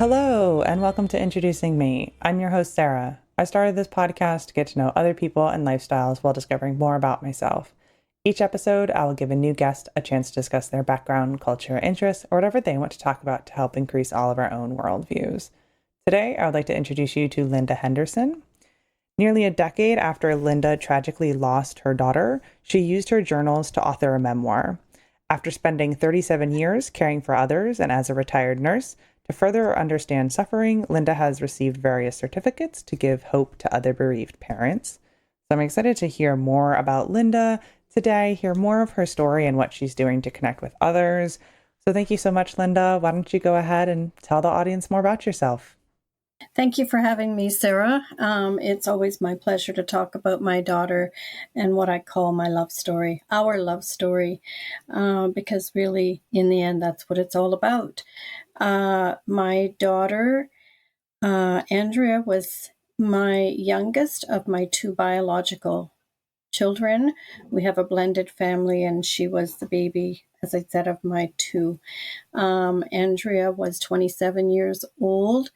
Hello, and welcome to Introducing Me. I'm your host, Sarah. I started this podcast to get to know other people and lifestyles while discovering more about myself. Each episode, I will give a new guest a chance to discuss their background, culture, interests, or whatever they want to talk about to help increase all of our own worldviews. Today, I would like to introduce you to Linda Henderson. Nearly a decade after Linda tragically lost her daughter, she used her journals to author a memoir. After spending 37 years caring for others and as a retired nurse, to further understand suffering, Linda has received various certificates to give hope to other bereaved parents. So I'm excited to hear more about Linda today, hear more of her story and what she's doing to connect with others. So thank you so much, Linda. Why don't you go ahead and tell the audience more about yourself? Thank you for having me, Sarah. It's always my pleasure to talk about my daughter and what I call my love story, our love story, because really, in the end, that's what it's all about. My daughter, Andrea, was my youngest of my two biological children. We have a blended family, and she was the baby, as I said, of my two. Andrea was 27 years old.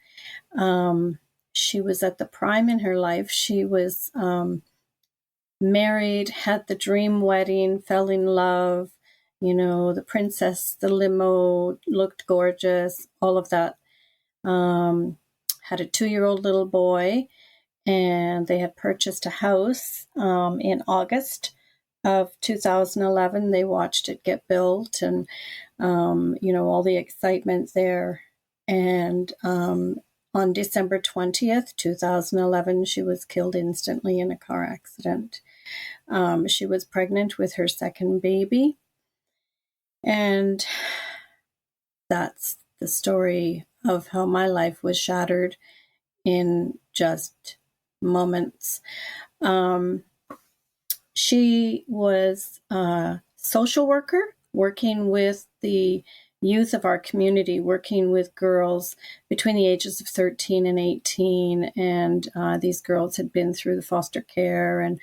She was at the prime in her life. She was married, had the dream wedding, fell in love, the princess, the limo, looked gorgeous, all of that. Had a 2-year-old little boy, and they had purchased a house in August of 2011. They watched it get built and, all the excitement there. And on December 20th, 2011, she was killed instantly in a car accident. She was pregnant with her second baby. And that's the story of how my life was shattered in just moments. She was a social worker working with the youth of our community, working with girls between the ages of 13 and 18. And these girls had been through the foster care, and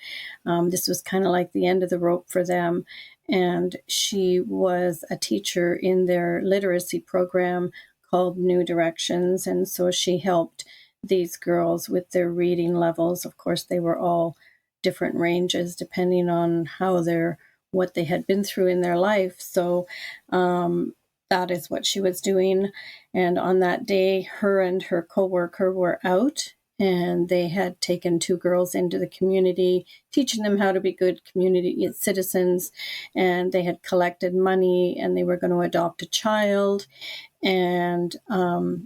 this was kind of like the end of the rope for them. And she was a teacher in their literacy program called New Directions. And so she helped these girls with their reading levels. Of course, they were all different ranges depending on what they had been through in their life. So that is what she was doing. And on that day, her and her coworker were out, and they had taken two girls into the community, teaching them how to be good community citizens. And they had collected money, and they were going to adopt a child. And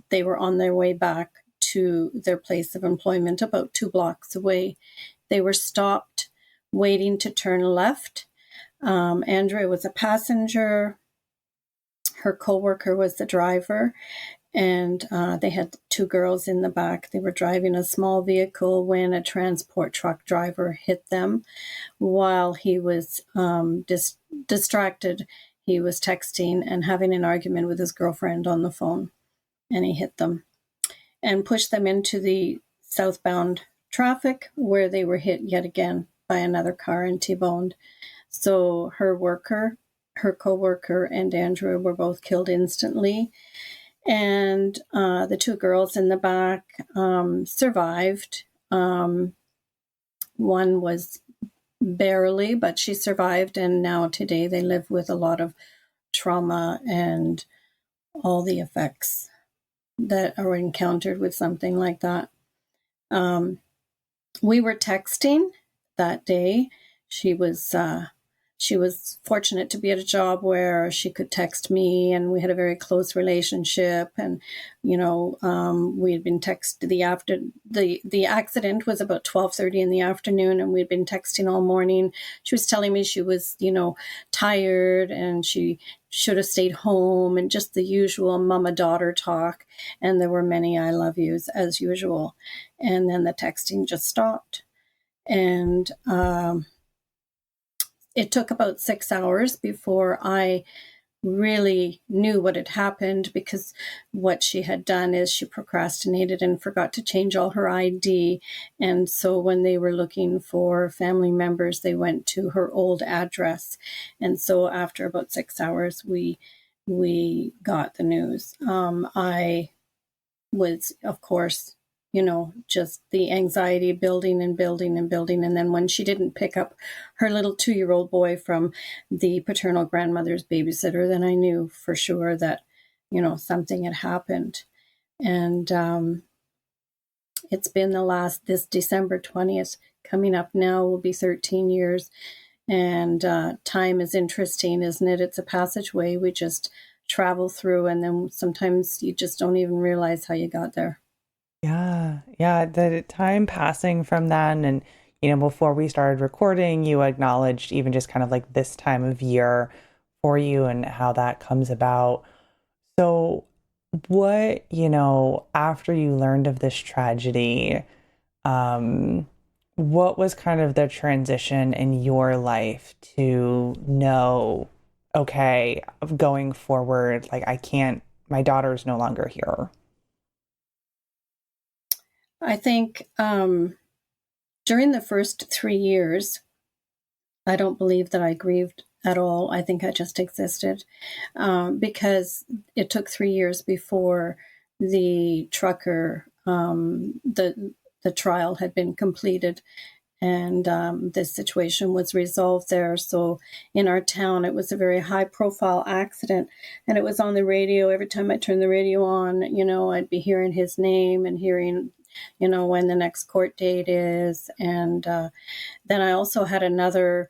they were on their way back to their place of employment about 2 blocks away. They were stopped, waiting to turn left. Andrea was a passenger. Her coworker was the driver, and they had two girls in the back. They were driving a small vehicle when a transport truck driver hit them. While he was distracted, he was texting and having an argument with his girlfriend on the phone, and he hit them and pushed them into the southbound traffic, where they were hit yet again by another car and T-boned. So her co-worker, and Andrea were both killed instantly. And the two girls in the back survived. One was barely, but she survived. And now today they live with a lot of trauma and all the effects that are encountered with something like that. We were texting that day. She was fortunate to be at a job where she could text me, and we had a very close relationship. And we had been texting. The accident was about 12:30 in the afternoon, and we had been texting all morning. She was telling me she was tired, and she should have stayed home, and just the usual mama-daughter talk. And there were many I love yous as usual. And then the texting just stopped. And it took about 6 hours before I really knew what had happened, because what she had done is she procrastinated and forgot to change all her ID. And so when they were looking for family members, they went to her old address. And so after about 6 hours, we got the news. I was, of course, just the anxiety building and building and building. And then when she didn't pick up her little 2-year-old boy from the paternal grandmother's babysitter, then I knew for sure that, something had happened. And it's been this December 20th, coming up now will be 13 years. And time is interesting, isn't it? It's a passageway we just travel through, and then sometimes you just don't even realize how you got there. Yeah, yeah, the time passing from then and before we started recording, you acknowledged even just kind of like this time of year for you and how that comes about. So what, after you learned of this tragedy, what was kind of the transition in your life to know, okay, going forward, like my daughter's no longer here? I think during the first 3 years, I don't believe that I grieved at all. I think I just existed because it took 3 years before the trucker, the trial had been completed, and this situation was resolved there. So in our town, it was a very high-profile accident, and it was on the radio. Every time I turned the radio on, I'd be hearing his name and hearing, when the next court date is. And then I also had another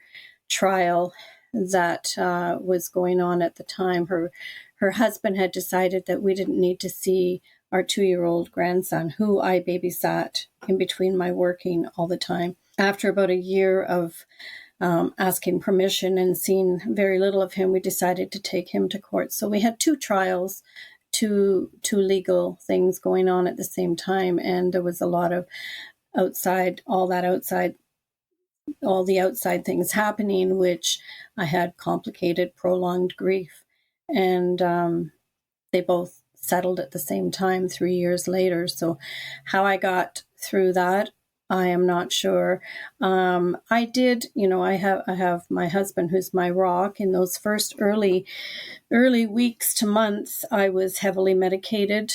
trial that was going on at the time. Her husband had decided that we didn't need to see our 2-year-old grandson, who I babysat in between my working all the time. After about a year of asking permission and seeing very little of him, we decided to take him to court. So we had 2 trials, two legal things going on at the same time, and there was a lot of all the outside things happening, which I had complicated, prolonged grief. And they both settled at the same time 3 years later. So how I got through that, I am not sure. I did, I have my husband who's my rock. In those first early weeks to months, I was heavily medicated.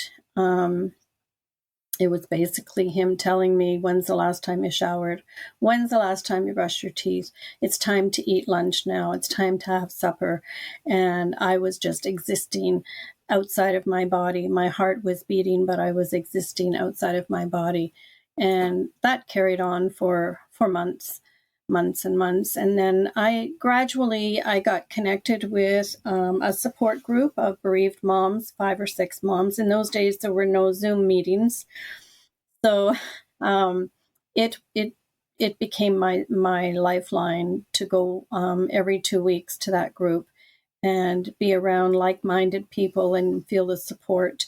It was basically him telling me, when's the last time you showered? When's the last time you brushed your teeth? It's time to eat lunch now. It's time to have supper. And I was just existing outside of my body. My heart was beating, but I was existing outside of my body. And that carried on for months and months. And then I got connected with a support group of bereaved moms, 5 or 6 moms. In those days, there were no Zoom meetings. So it became my lifeline to go every 2 weeks to that group and be around like-minded people and feel the support,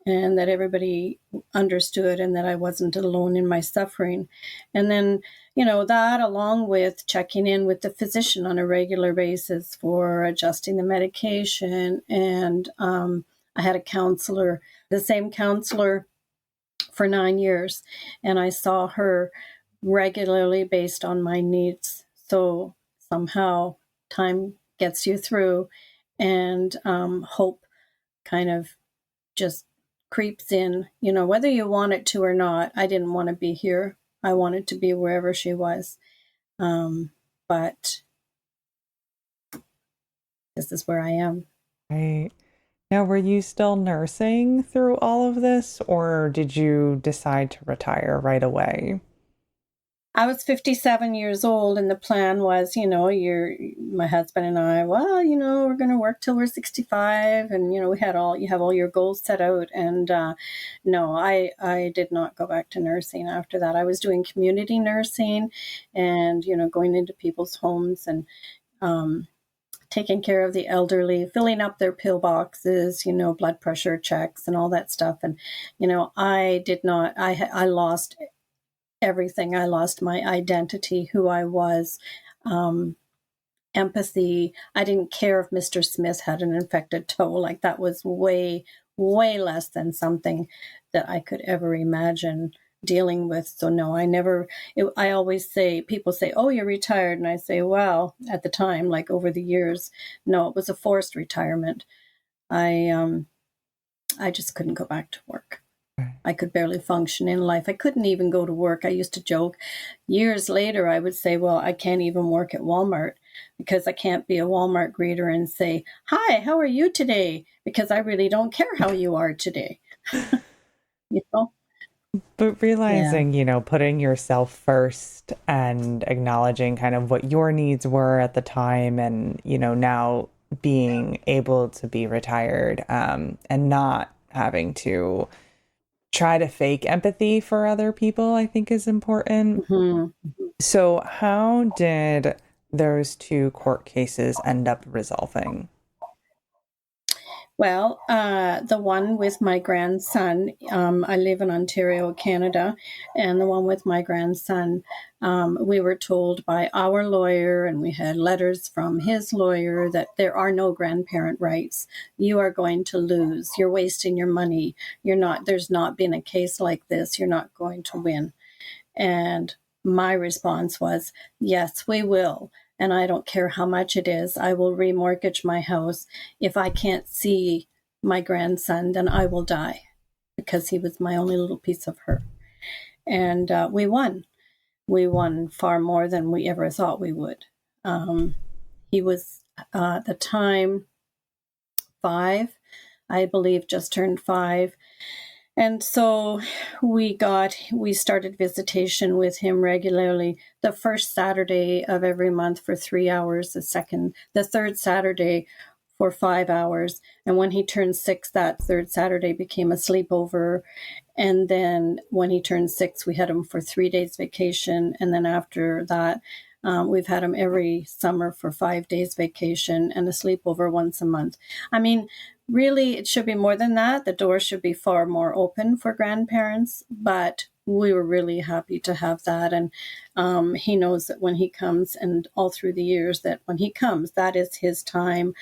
and that everybody understood and that I wasn't alone in my suffering. And then, that along with checking in with the physician on a regular basis for adjusting the medication. And I had a counselor, the same counselor for 9 years, and I saw her regularly based on my needs. So somehow time gets you through, and hope kind of just creeps in, whether you want it to or not. I didn't want to be here. I wanted to be wherever she was. But this is where I am. Right. Now, were you still nursing through all of this, or did you decide to retire right away? I was 57 years old, and the plan was, my husband and I, well, we're going to work till we're 65, and you have all your goals set out. And no, I did not go back to nursing after that. I was doing community nursing, and going into people's homes and taking care of the elderly, filling up their pill boxes, blood pressure checks and all that stuff. And I did not. I lost everything. I lost my identity, who I was, empathy. I didn't care if Mr. Smith had an infected toe. Like, that was way, way less than something that I could ever imagine dealing with. So no, I always say, people say, oh, you're retired. And I say, well, at the time, like over the years, no, it was a forced retirement. I just couldn't go back to work. I could barely function in life. I couldn't even go to work. I used to joke. Years later, I would say, well, I can't even work at Walmart because I can't be a Walmart greeter and say, hi, how are you today? Because I really don't care how you are today. You know? But Yeah. realizing, putting yourself first and acknowledging kind of what your needs were at the time and, now being able to be retired, and not having to try to fake empathy for other people, I think is important. hmm So, how did those two court cases end up resolving? Well, the one with my grandson, I live in Ontario, Canada, and the one with my grandson, we were told by our lawyer, and we had letters from his lawyer, that there are no grandparent rights. You are going to lose. You're wasting your money. There's not been a case like this. You're not going to win. And my response was, yes, we will. And I don't care how much it is. I will remortgage my house. If I can't see my grandson, then I will die, because he was my only little piece of her. And we won. We won far more than we ever thought we would. He was, at the time, 5, I believe, just turned 5. And so we started visitation with him regularly, the first Saturday of every month for 3 hours, the third Saturday for 5 hours. And when he turned 6, that third Saturday became a sleepover. And then when he turned 6, we had him for 3 days vacation. And then after that, we've had him every summer for 5 days vacation and a sleepover once a month. I mean, really, it should be more than that. The door should be far more open for grandparents, but we were really happy to have that. And he knows that when he comes, and all through the years, that when he comes, that is his time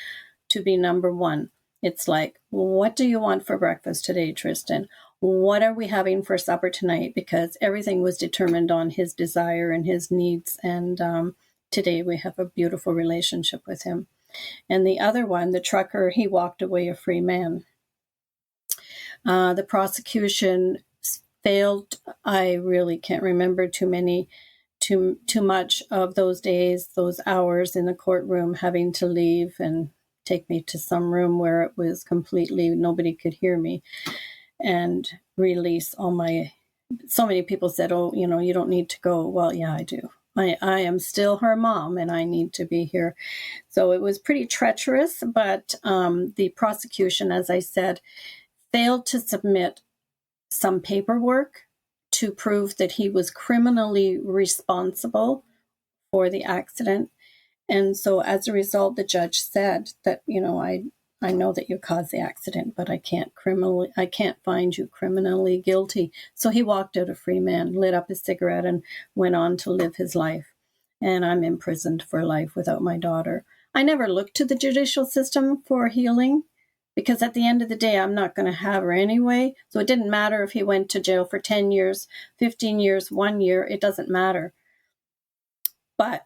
to be number one. It's like, what do you want for breakfast today, Tristan? What are we having for supper tonight? Because everything was determined on his desire and his needs. And today we have a beautiful relationship with him. And the other one, the trucker, he walked away a free man. The prosecution failed. I really can't remember too much of those days, those hours in the courtroom, having to leave and take me to some room where it was completely, nobody could hear me, and release all my, so many people said, oh, you don't need to go. Well, yeah, I do. I am still her mom, and I need to be here. So it was pretty treacherous, but the prosecution, as I said, failed to submit some paperwork to prove that he was criminally responsible for the accident. And so as a result, the judge said that, I know that you caused the accident, but I can't find you criminally guilty. So he walked out a free man, lit up his cigarette, and went on to live his life. And I'm imprisoned for life without my daughter. I never looked to the judicial system for healing, because at the end of the day, I'm not going to have her anyway. So it didn't matter if he went to jail for 10 years, 15 years, 1 year, it doesn't matter. But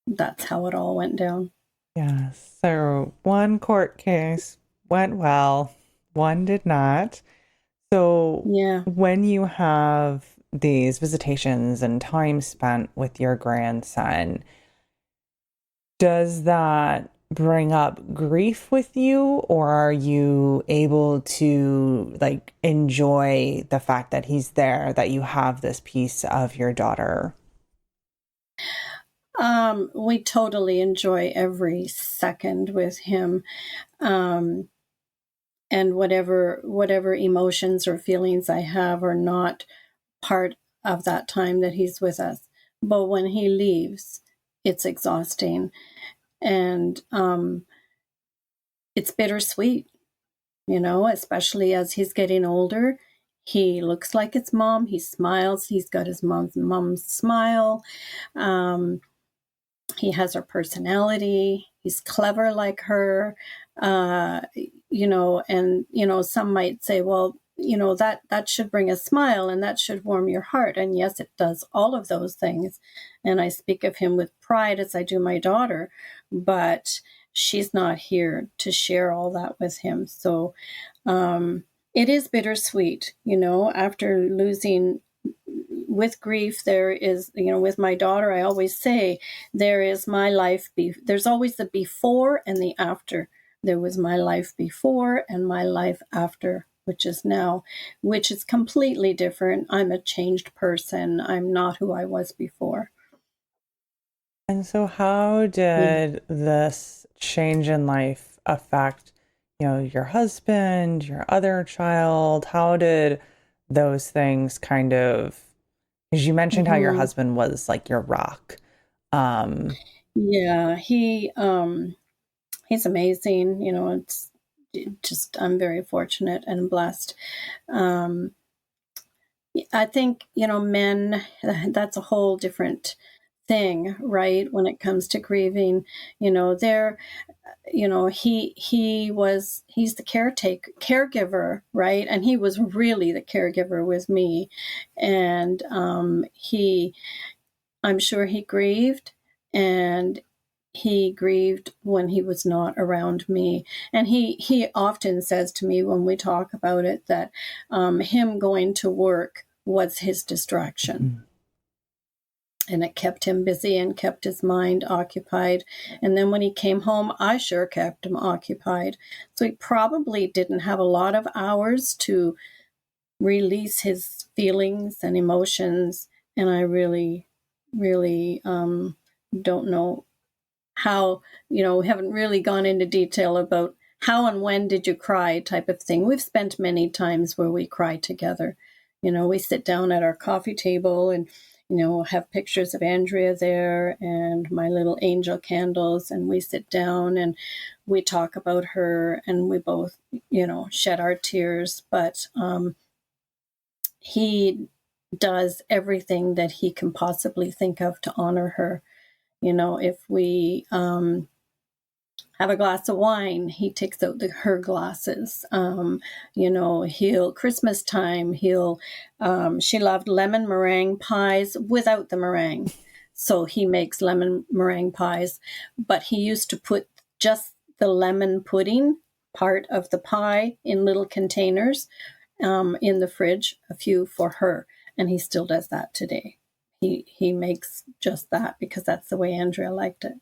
that's how it all went down. Yes. So one court case went well, one did not. So Yeah. when you have these visitations and time spent with your grandson, does that bring up grief with you, or are you able to enjoy the fact that he's there, that you have this piece of your daughter? We totally enjoy every second with him. And whatever emotions or feelings I have are not part of that time that he's with us. But when he leaves, it's exhausting. And it's bittersweet, especially as he's getting older. He looks like his mom. He smiles. He's got his mom's smile. He has her personality. He's clever like her. Some might say, well, that should bring a smile and that should warm your heart. And yes, it does all of those things. And I speak of him with pride as I do my daughter, but she's not here to share all that with him. So it is bittersweet, after losing. With grief, there is, with my daughter, I always say there is my life. There's always the before and the after. There was my life before and my life after, which is now, which is completely different. I'm a changed person. I'm not who I was before. And so how Yeah. did this change in life affect, your husband, your other child? How did those things kind of, because you mentioned how your hmm husband was like your rock. Um, Yeah. He's amazing. It's just, I'm very fortunate and blessed. Um, I think, men, that's a whole different thing, right? When it comes to grieving, they're, he's the caregiver, right? And he was really the caregiver with me. And I'm sure he grieved, and he grieved when he was not around me. And he often says to me when we talk about it that him going to work was his distraction, and it kept him busy and kept his mind occupied. And then when he came home, I sure kept him occupied. So he probably didn't have a lot of hours to release his feelings and emotions. And I really, really don't know how, we haven't really gone into detail about how and when did you cry type of thing. We've spent many times where we cry together. We sit down at our coffee table and, have pictures of Andrea there and my little angel candles, and we sit down and we talk about her, and we both, shed our tears. But he does everything that he can possibly think of to honor her. If we have a glass of wine, he takes out her glasses. He'll Christmas time. She loved lemon meringue pies without the meringue, so he makes lemon meringue pies. But he used to put just the lemon pudding part of the pie in little containers in the fridge, a few for her, and he still does that today. He makes just that because that's the way Andrea liked it.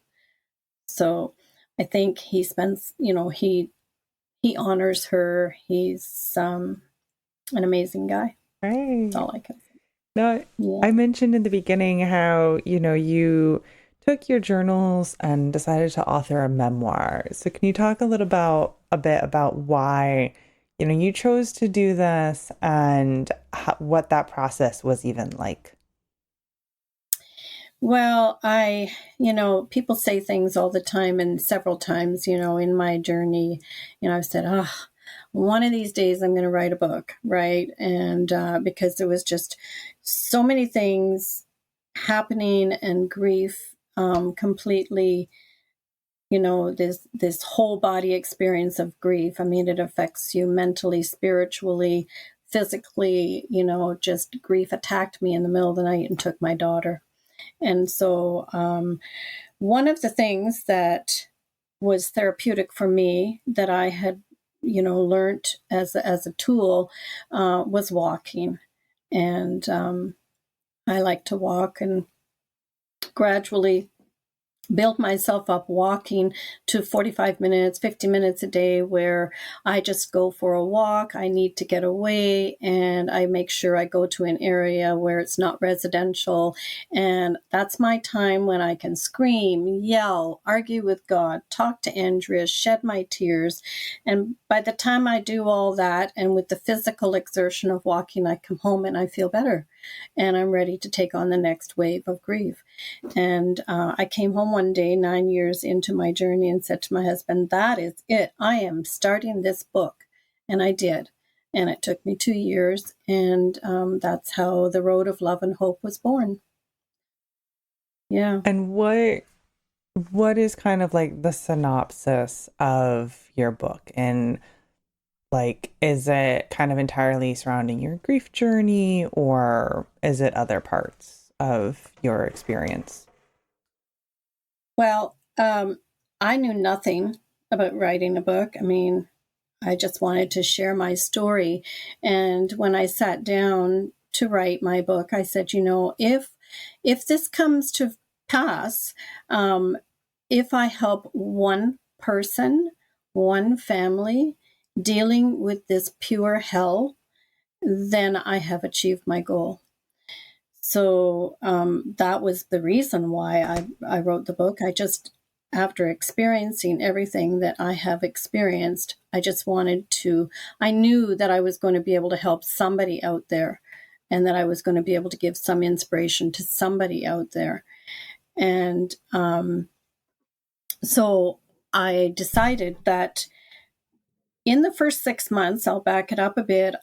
So I think he spends, he honors her. He's an amazing guy. That's right. all I can say. No, Yeah. I mentioned in the beginning how, you took your journals and decided to author a memoir. So can you talk a bit about why, you chose to do this and what that process was even like? Well, people say things all the time, and several times, in my journey, I've said, oh, one of these days I'm going to write a book, right? And because there was just so many things happening, and grief completely, this whole body experience of grief. I mean, it affects you mentally, spiritually, physically. Just grief attacked me in the middle of the night and took my daughter. And so, one of the things that was therapeutic for me that I had, learned as a tool was walking. And I like to walk, and gradually build myself up walking to 45 minutes, 50 minutes a day, where I just go for a walk. I need to get away, and I make sure I go to an area where it's not residential. And that's my time when I can scream, yell, argue with God, talk to Andrea, shed my tears. And by the time I do all that, and with the physical exertion of walking, I come home and I feel better, and I'm ready to take on the next wave of grief. And I came home one day, 9 years into my journey, and said to my husband, that is it. I am starting this book. And I did. And it took me 2 years. And that's how The Road of Love and Hope was born. Yeah. And what is kind of like the synopsis of your book? And like, is it kind of entirely surrounding your grief journey, or is it other parts of your experience? Well, I knew nothing about writing a book. I mean, I just wanted to share my story. And when I sat down to write my book, I said, if this comes to pass, if I help one person, one family dealing with this pure hell, then I have achieved my goal. So that was the reason why I wrote the book. After experiencing everything that I have experienced, I knew that I was going to be able to help somebody out there, and that I was going to be able to give some inspiration to somebody out there. And so I decided that in the first 6 months, I'll back it up a bit,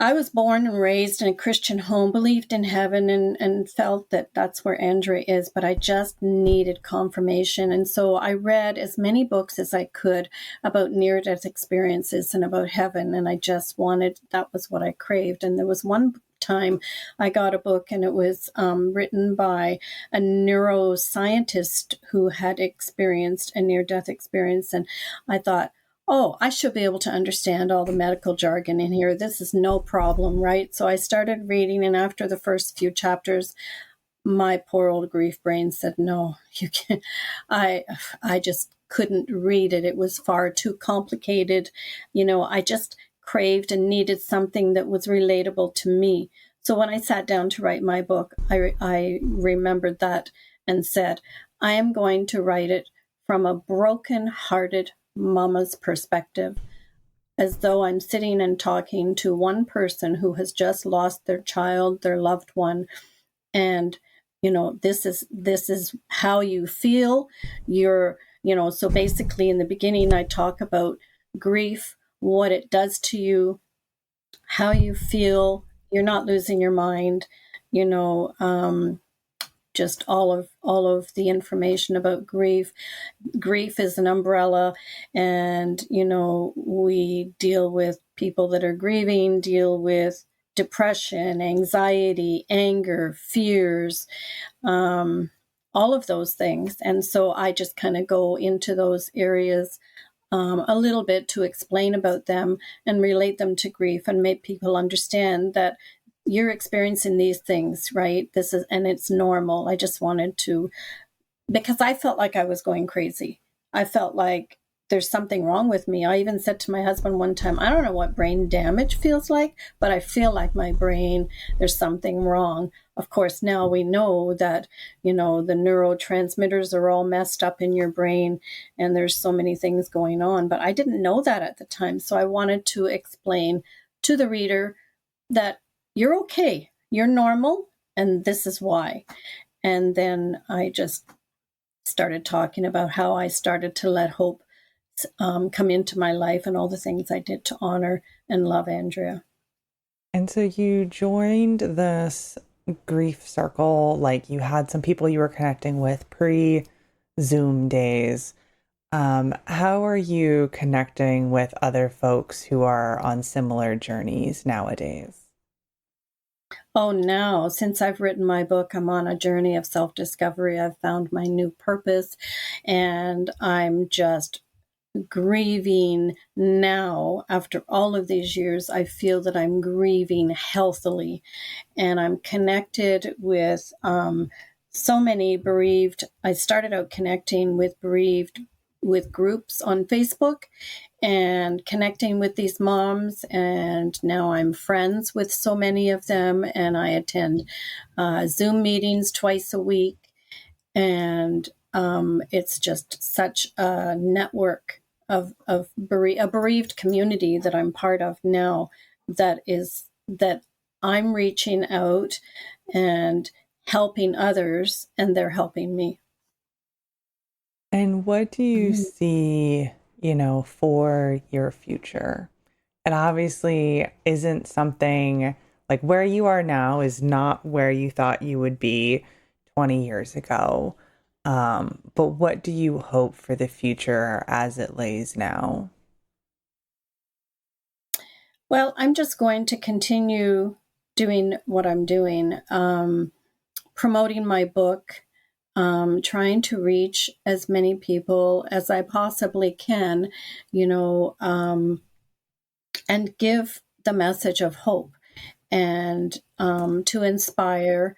I was born and raised in a Christian home, believed in heaven, and felt that that's where Andrea is, but I just needed confirmation. And so I read as many books as I could about near-death experiences and about heaven, and that was what I craved. And there was one time I got a book, and it was written by a neuroscientist who had experienced a near-death experience, and I thought, oh, I should be able to understand all the medical jargon in here. This is no problem, right? So I started reading, and after the first few chapters, my poor old grief brain said, no, you can't. I just couldn't read it. It was far too complicated. I just craved and needed something that was relatable to me. So when I sat down to write my book, I remembered that and said, I am going to write it from a broken-hearted mama's perspective, as though I'm sitting and talking to one person who has just lost their child, their loved one. And, this is how you feel. So basically in the beginning, I talk about grief, what it does to you, how you feel. You're not losing your mind, just all of the information about grief. Grief is an umbrella, and we deal with people that are grieving, deal with depression, anxiety, anger, fears, all of those things. And so I just kind of go into those areas a little bit to explain about them and relate them to grief and make people understand that you're experiencing these things, right? And it's normal. I just wanted to, because I felt like I was going crazy. I felt like there's something wrong with me. I even said to my husband one time, I don't know what brain damage feels like, but I feel like there's something wrong. Of course, now we know that, the neurotransmitters are all messed up in your brain and there's so many things going on, but I didn't know that at the time. So I wanted to explain to the reader that you're okay, you're normal, and this is why. And then I just started talking about how I started to let hope come into my life and all the things I did to honor and love Andrea. And so you joined this grief circle, like you had some people you were connecting with pre-Zoom days. How are you connecting with other folks who are on similar journeys nowadays? Oh, now, since I've written my book, I'm on a journey of self-discovery. I've found my new purpose, and I'm just grieving now. After all of these years, I feel that I'm grieving healthily, and I'm connected with so many bereaved. I started out connecting with bereaved with groups on Facebook and connecting with these moms, and now I'm friends with so many of them, and I attend Zoom meetings twice a week, and it's just such a network of a bereaved community that I'm part of now, that I'm reaching out and helping others, and they're helping me. And what do you see, for your future? It obviously isn't something like where you are now is not where you thought you would be 20 years ago. But what do you hope for the future as it lays now? Well, I'm just going to continue doing what I'm doing, promoting my book, trying to reach as many people as I possibly can, and give the message of hope and to inspire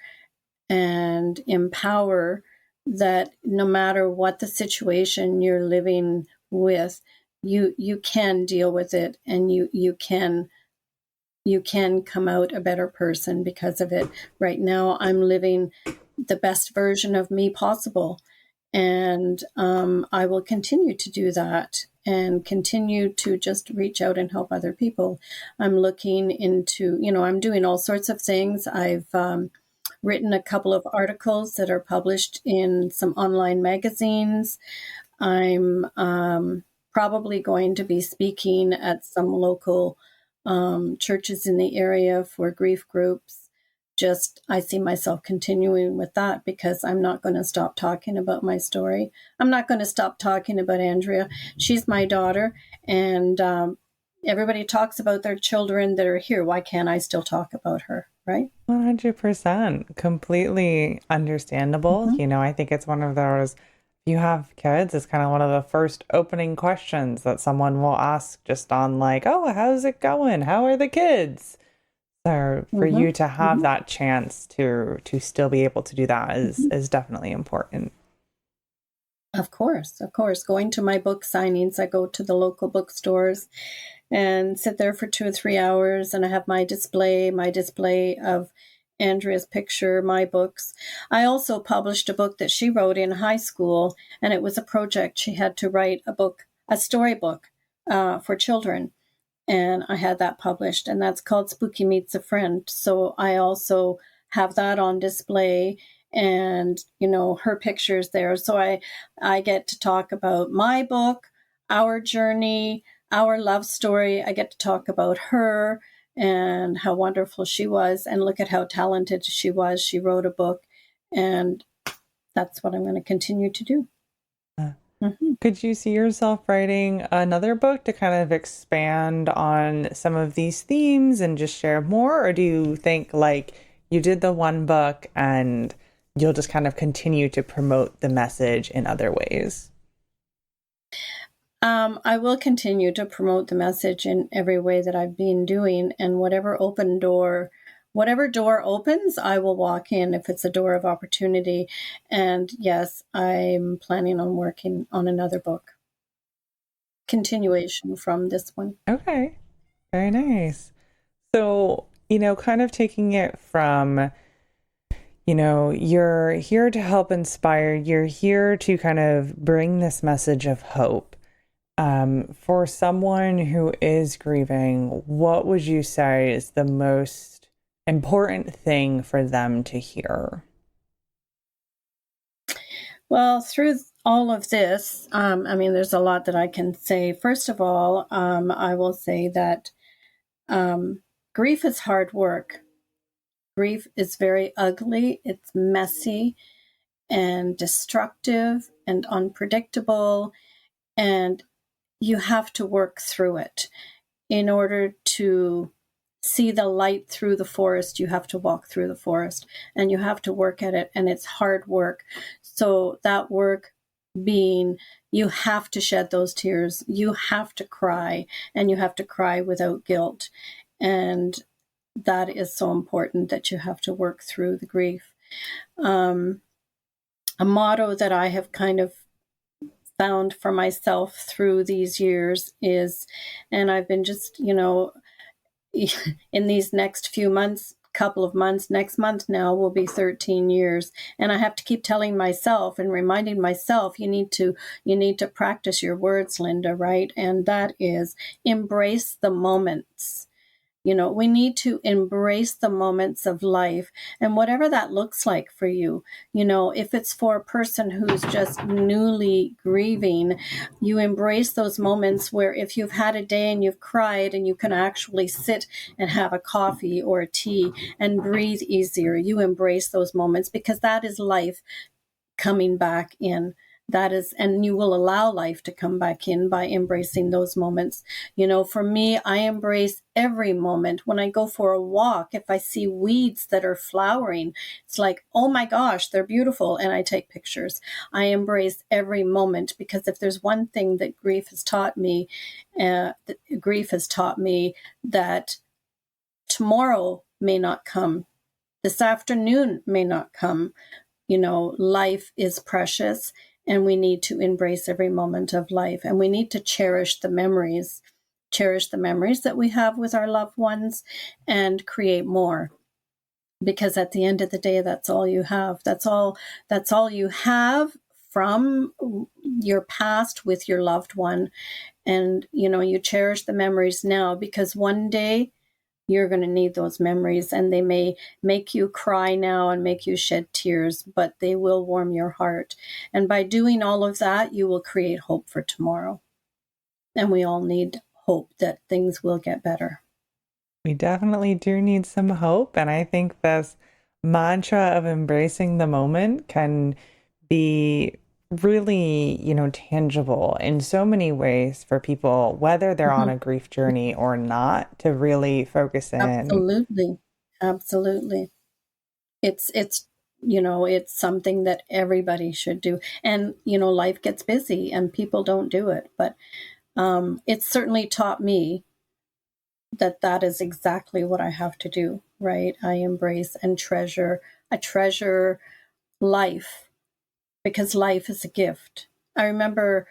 and empower that no matter what the situation you're living with, you can deal with it, and you can come out a better person because of it. Right now, I'm living the best version of me possible, and I will continue to do that and continue to just reach out and help other people. I'm looking into, I'm doing all sorts of things. I've written a couple of articles that are published in some online magazines. I'm probably going to be speaking at some local churches in the area for grief groups. I see myself continuing with that because I'm not going to stop talking about my story. I'm not going to stop talking about Andrea. She's my daughter, and everybody talks about their children that are here. Why can't I still talk about her, right? 100%. Completely understandable. Mm-hmm. I think it's one of those, if you have kids, it's kind of one of the first opening questions that someone will ask just on like, oh, how's it going? How are the kids? So for Mm-hmm. you to have Mm-hmm. that chance to still be able to do that Mm-hmm. is definitely important. Of course, of course. Going to my book signings, I go to the local bookstores and sit there for 2 or 3 hours, and I have my display of Andrea's picture, my books. I also published a book that she wrote in high school, and it was a project. She had to write a storybook for children, and I had that published, and that's called Spooky Meets a Friend. So I also have that on display, and her pictures there. So I get to talk about my book, our journey, our love story. I get to talk about her and how wonderful she was, and look at how talented she was. She wrote a book, and that's what I'm going to continue to do. Uh, Mm-hmm. Could you see yourself writing another book to kind of expand on some of these themes and just share more? Or do you think like you did the one book and you'll just kind of continue to promote the message in other ways? I will continue to promote the message in every way that I've been doing, and whatever door opens, I will walk in if it's a door of opportunity. And yes, I'm planning on working on another book, continuation from this one. Okay, very nice. So, kind of taking it from, you're here to help inspire, you're here to kind of bring this message of hope. For someone who is grieving, what would you say is the most important thing for them to hear? Well, through all of this, there's a lot that I can say. First of all, I will say that grief is hard work. Grief is very ugly, it's messy and destructive and unpredictable, and you have to work through it. In order to see the light through the forest, you have to walk through the forest, and you have to work at it, and it's hard work. So that work being, you have to shed those tears, you have to cry, and you have to cry without guilt. And that is so important, that you have to work through the grief. A motto that I have kind of found for myself through these years is, and I've been just, in these next few months, couple of months, next month now will be 13 years. And I have to keep telling myself and reminding myself, you need to practice your words, Linda, right? And that is embrace the moments. We need to embrace the moments of life, and whatever that looks like for you. If it's for a person who's just newly grieving, you embrace those moments where if you've had a day and you've cried and you can actually sit and have a coffee or a tea and breathe easier, you embrace those moments, because that is life coming back in. And you will allow life to come back in by embracing those moments. For me, I embrace every moment. When I go for a walk, if I see weeds that are flowering, it's like, oh my gosh, they're beautiful. And I take pictures. I embrace every moment, because if there's one thing that grief has taught me that tomorrow may not come, this afternoon may not come. Life is precious, and we need to embrace every moment of life, and we need to cherish the memories that we have with our loved ones, and create more, because at the end of the day, that's all you have. That's all you have from your past with your loved one. And you cherish the memories now, because one day you're going to need those memories, and they may make you cry now and make you shed tears, but they will warm your heart. And by doing all of that, you will create hope for tomorrow. And we all need hope that things will get better. We definitely do need some hope. And I think this mantra of embracing the moment can be really, tangible in so many ways for people, whether they're on a grief journey or not, to really focus in. Absolutely. It's something that everybody should do. And, life gets busy and people don't do it. But it's certainly taught me that is exactly what I have to do, right? I embrace and I treasure life, because life is a gift. I remember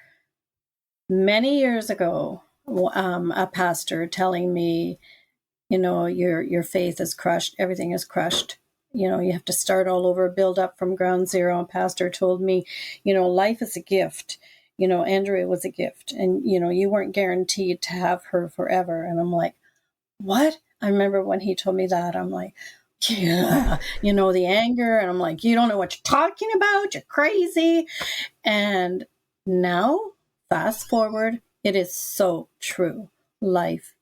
many years ago, a pastor telling me, your faith is crushed. Everything is crushed. You have to start all over, build up from ground zero. And pastor told me, life is a gift. Andrea was a gift, and, you weren't guaranteed to have her forever. And I'm like, what? I remember when he told me that, I'm like, yeah, the anger. And I'm like, you don't know what you're talking about. You're crazy. And now, fast forward, it is so true. Life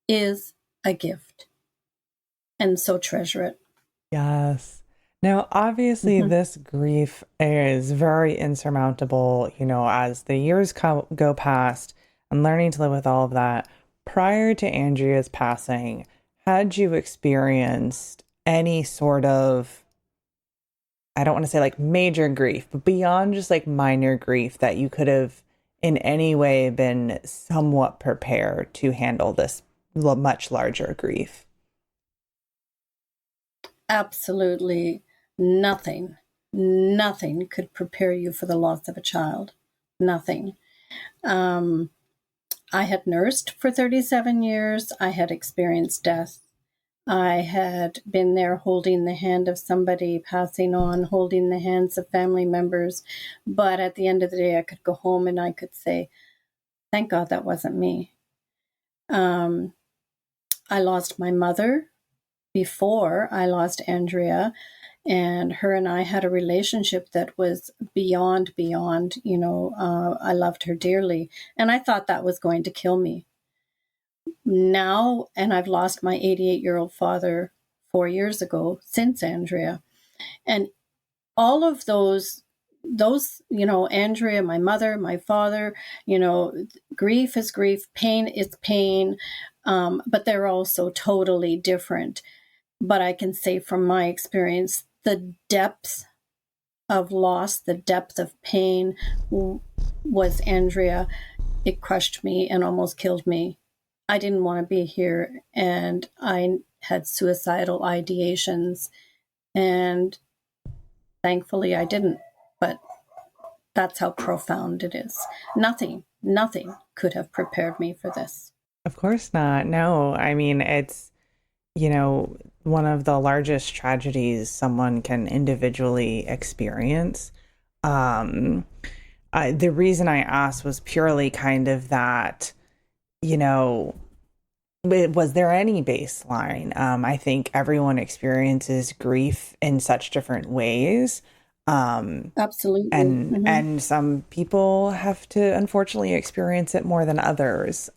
is a gift. And so treasure it. Yes. Now, obviously, this grief is very insurmountable, as the years go past and learning to live with all of that. Prior to Andrea's passing, had you experienced any sort of, I don't want to say like major grief, but beyond just like minor grief, that you could have in any way been somewhat prepared to handle this much larger grief? Absolutely nothing could prepare you for the loss of a child. Nothing. I had nursed for 37 years. I had experienced death. I had been there holding the hand of somebody passing on, holding the hands of family members. But at the end of the day, I could go home and I could say, thank God that wasn't me. I lost my mother before I lost Andrea, and her and I had a relationship that was beyond. I loved her dearly, and I thought that was going to kill me. Now, and I've lost my 88-year-old father 4 years ago since Andrea. And all of those, Andrea, my mother, my father, grief is grief, pain is pain, but they're also totally different. But I can say from my experience, the depth of loss, the depth of pain was Andrea. It crushed me and almost killed me. I didn't want to be here, and I had suicidal ideations, and thankfully I didn't. But that's how profound it is. Nothing could have prepared me for this. Of course not. No, I mean, it's, one of the largest tragedies someone can individually experience. The reason I asked was purely kind of that, was there any baseline? I think everyone experiences grief in such different ways. Absolutely. And some people have to unfortunately experience it more than others.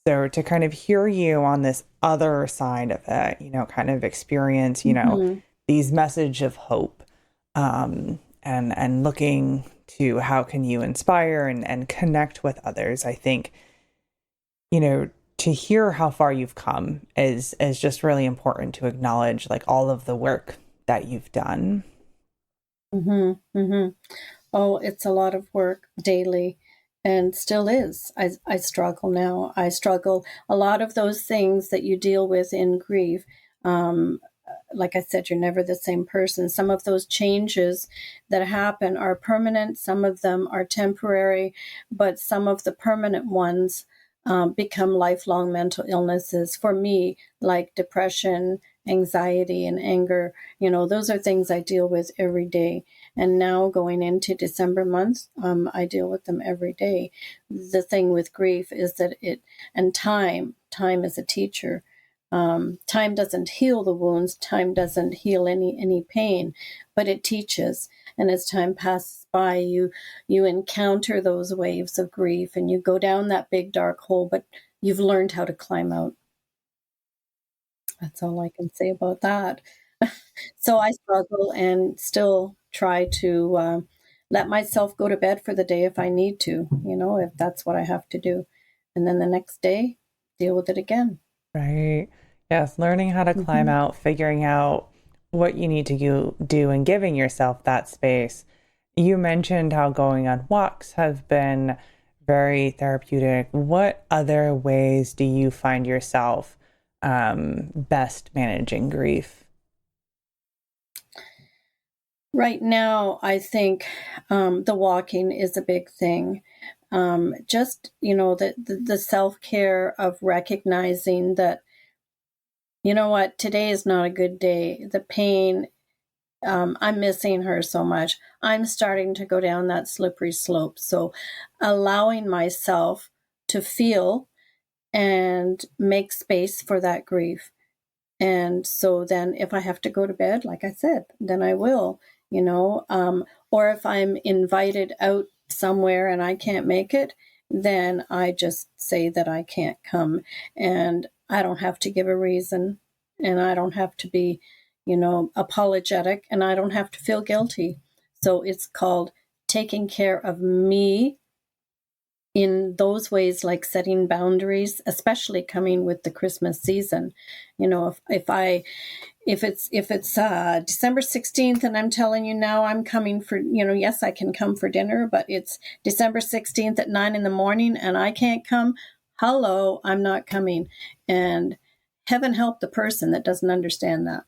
So to kind of hear you on this other side of it, kind of experience, these message of hope, and looking to how can you inspire and connect with others, I think, you know, to hear how far you've come is just really important to acknowledge like all of the work that you've done. Mm-hmm. Mm-hmm. Oh, it's a lot of work daily and still is. I struggle now. I struggle. A lot of those things that you deal with in grief, um, like I said, you're never the same person. Some of those changes that happen are permanent, some of them are temporary, but some of the permanent ones become lifelong mental illnesses. For me, like depression, anxiety, and anger, those are things I deal with every day. And now going into December month, I deal with them every day. The thing with grief is that and time is a teacher. Time doesn't heal the wounds. Time doesn't heal any pain, but it teaches. And as time passes by, you encounter those waves of grief, and you go down that big dark hole. But you've learned how to climb out. That's all I can say about that. So I struggle and still try to let myself go to bed for the day if I need to. If that's what I have to do, and then the next day deal with it again. Right. Yes. Learning how to climb Hmm. out, figuring out what you need to do and giving yourself that space. You mentioned how going on walks has been very therapeutic. What other ways do you find yourself best managing grief? Right now, I think the walking is a big thing. Just the self care of recognizing that, what, today is not a good day. The pain, I'm missing her so much. I'm starting to go down that slippery slope. So allowing myself to feel and make space for that grief. And so then if I have to go to bed, like I said, then I will, or if I'm invited out somewhere and I can't make it, then I just say that I can't come, and I don't have to give a reason, and I don't have to be, apologetic, and I don't have to feel guilty. So it's called taking care of me in those ways, like setting boundaries, especially coming with the Christmas season. If it's December 16th and I'm telling you now I'm coming for, yes, I can come for dinner, but it's December 16th at 9 in the morning and I can't come. Hello, I'm not coming. And heaven help the person that doesn't understand that,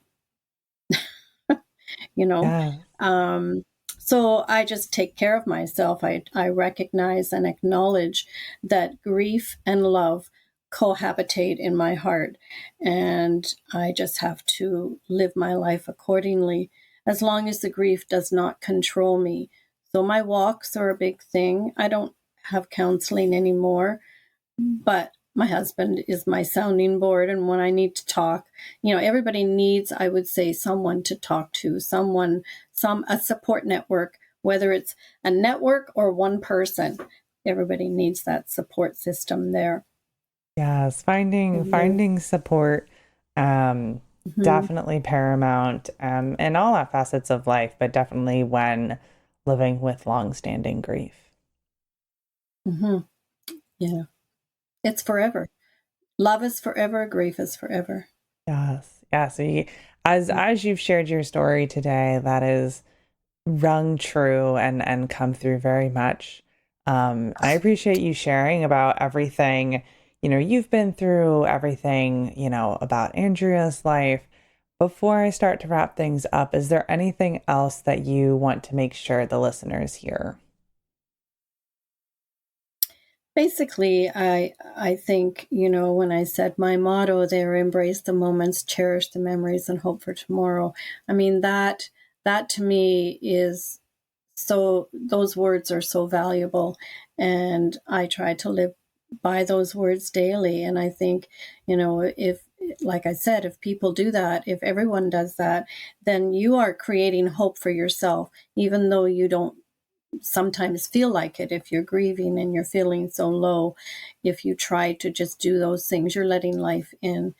you know. Yeah. Um, so I just take care of myself. I recognize and acknowledge that grief and love cohabitate in my heart. And I just have to live my life accordingly, as long as the grief does not control me. So my walks are a big thing. I don't have counseling anymore, but my husband is my sounding board. And when I need to talk, everybody needs, I would say, someone to talk to, a support network, whether it's a network or one person. Everybody needs that support system there. Yes. Finding support Mm-hmm. definitely paramount in all facets of life, but definitely when living with long-standing grief. Mm-hmm. Yeah, it's forever. Love is forever. Grief is forever. Yes. Yes. As you've shared your story today, that is rung true and come through very much. I appreciate you sharing about everything, you've been through, everything, about Andrea's life. Before I start to wrap things up, is there anything else that you want to make sure the listeners hear? Basically, I think, when I said my motto there, embrace the moments, cherish the memories, and hope for tomorrow. I mean, that to me is so, those words are so valuable, and I try to live by those words daily. And I think, if, like I said, if people do that, if everyone does that, then you are creating hope for yourself, even though you don't sometimes feel like it. If you're grieving and you're feeling so low, if you try to just do those things, you're letting life in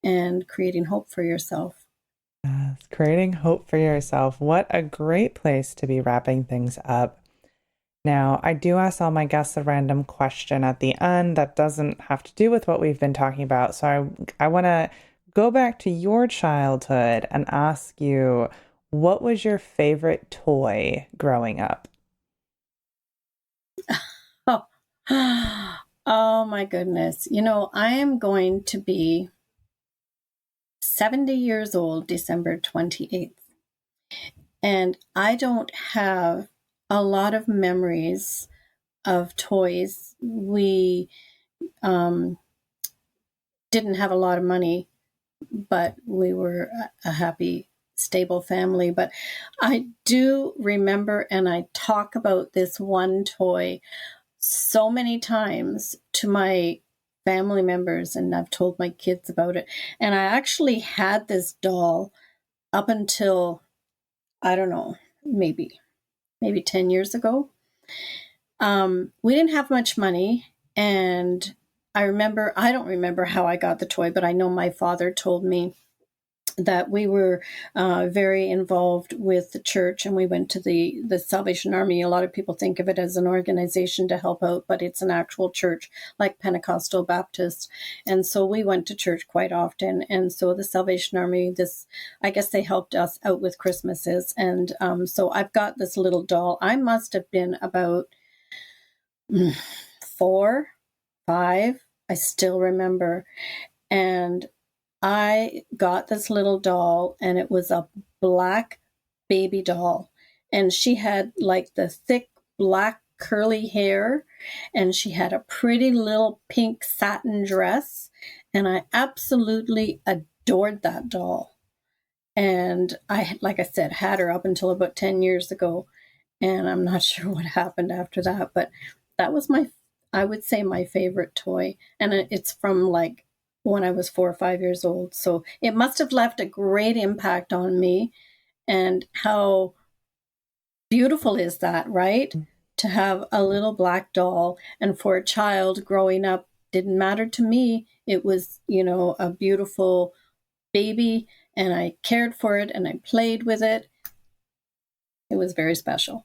and creating hope for yourself. Yes, creating hope for yourself. What a great place to be wrapping things up. Now, I do ask all my guests a random question at the end that doesn't have to do with what we've been talking about. So I want to go back to your childhood and ask you, what was your favorite toy growing up? Oh, oh my goodness. I am going to be 70 years old December 28th. And I don't have a lot of memories of toys. We didn't have a lot of money, but we were a happy, stable family. But I do remember, and I talk about this one toy so many times to my family members, and I've told my kids about it. And I actually had this doll up until, I don't know, maybe 10 years ago. We didn't have much money, and I don't remember how I got the toy, but I know my father told me that we were very involved with the church, and we went to the Salvation Army. A lot of people think of it as an organization to help out, but it's an actual church like Pentecostal Baptist. And so we went to church quite often. And so the Salvation Army, I guess they helped us out with Christmases. And so I've got this little doll. I must have been about 4, 5. I still remember. And I got this little doll, and it was a black baby doll. And she had like the thick black curly hair, and she had a pretty little pink satin dress. And I absolutely adored that doll. And like I said, had her up until about 10 years ago. And I'm not sure what happened after that, but that was I would say my favorite toy. And it's from like when I was 4 or 5 years old. So it must have left a great impact on me. And how beautiful is that, right? To have a little black doll, and for a child growing up, didn't matter to me. It was, a beautiful baby, and I cared for it and I played with it. It was very special.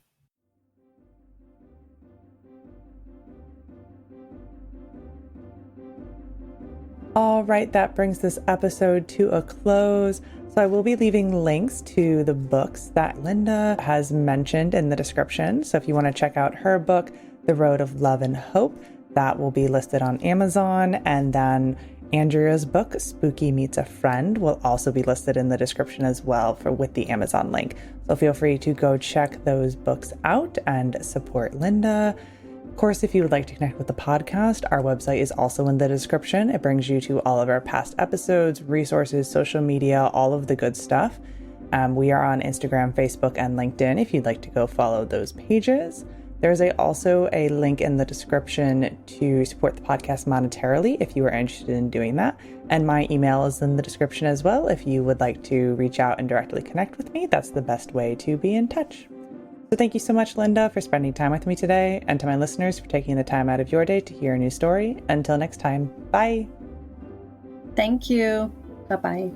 All right, that brings this episode to a close. So I will be leaving links to the books that Linda has mentioned in the description. So if you want to check out her book, The Road of Love and Hope, that will be listed on Amazon. And then Andrea's book, Spooky Meets a Friend, will also be listed in the description as well with the Amazon link. So feel free to go check those books out and support Linda. Of course, if you would like to connect with the podcast, our website is also in the description. It brings you to all of our past episodes, resources, social media, all of the good stuff. We are on Instagram, Facebook, and LinkedIn if you'd like to go follow those pages. There's also a link in the description to support the podcast monetarily if you are interested in doing that. And my email is in the description as well. If you would like to reach out and directly connect with me, that's the best way to be in touch. So thank you so much, Linda, for spending time with me today, and to my listeners for taking the time out of your day to hear a new story. Until next time, bye. Thank you. Bye-bye.